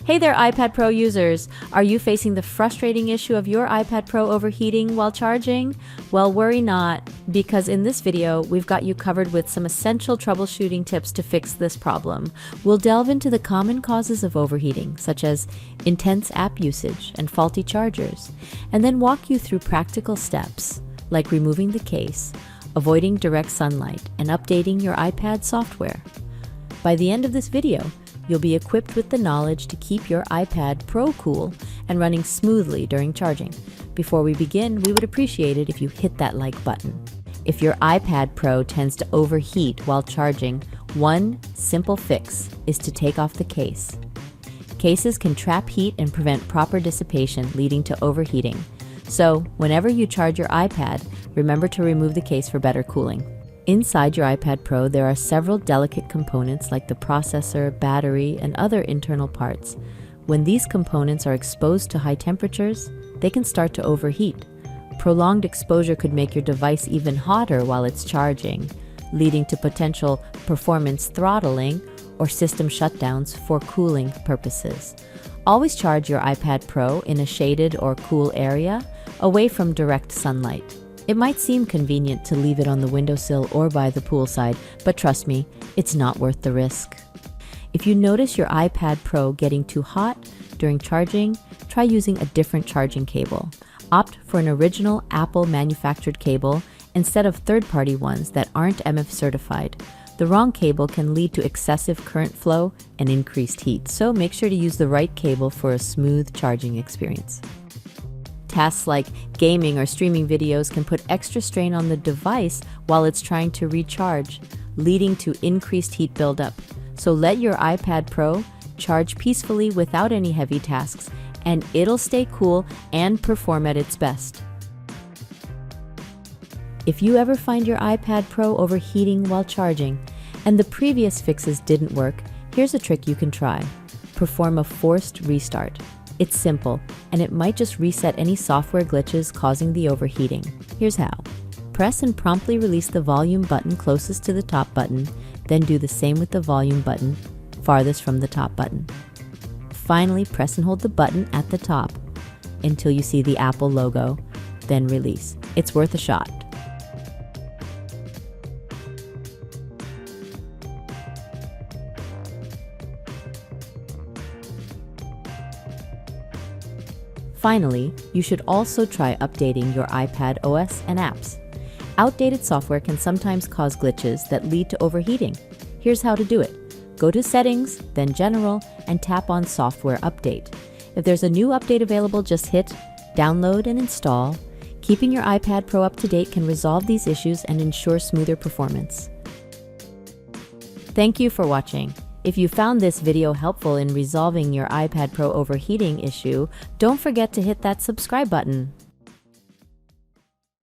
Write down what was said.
Hey there, iPad Pro users! Are you facing the frustrating issue of your iPad Pro overheating while charging? Well, worry not, because in this video, we've got you covered with some essential troubleshooting tips to fix this problem. We'll delve into the common causes of overheating, such as intense app usage and faulty chargers, and then walk you through practical steps, like removing the case, avoiding direct sunlight, and updating your iPad software. By the end of this video, you'll be equipped with the knowledge to keep your iPad Pro cool and running smoothly during charging. Before we begin, we would appreciate it if you hit that like button. If your iPad Pro tends to overheat while charging, one simple fix is to take off the case. Cases can trap heat and prevent proper dissipation, leading to overheating. So, whenever you charge your iPad, remember to remove the case for better cooling. Inside your iPad Pro, there are several delicate components like the processor, battery, and other internal parts. When these components are exposed to high temperatures, they can start to overheat. Prolonged exposure could make your device even hotter while it's charging, leading to potential performance throttling or system shutdowns for cooling purposes. Always charge your iPad Pro in a shaded or cool area, away from direct sunlight. It might seem convenient to leave it on the windowsill or by the poolside, but trust me, it's not worth the risk. If you notice your iPad Pro getting too hot during charging, try using a different charging cable. Opt for an original Apple manufactured cable instead of third-party ones that aren't MF certified. The wrong cable can lead to excessive current flow and increased heat, so make sure to use the right cable for a smooth charging experience. Tasks like gaming or streaming videos can put extra strain on the device while it's trying to recharge, leading to increased heat buildup. So let your iPad Pro charge peacefully without any heavy tasks, and it'll stay cool and perform at its best. If you ever find your iPad Pro overheating while charging, and the previous fixes didn't work, here's a trick you can try. Perform a forced restart. It's simple, and it might just reset any software glitches causing the overheating. Here's how. Press and promptly release the volume button closest to the top button, then do the same with the volume button farthest from the top button. Finally, press and hold the button at the top until you see the Apple logo, then release. It's worth a shot. Finally, you should also try updating your iPad OS and apps. Outdated software can sometimes cause glitches that lead to overheating. Here's how to do it. Go to Settings, then General, and tap on Software Update. If there's a new update available, just hit Download and Install. Keeping your iPad Pro up to date can resolve these issues and ensure smoother performance. Thank you for watching. If you found this video helpful in resolving your iPad Pro overheating issue, don't forget to hit that subscribe button.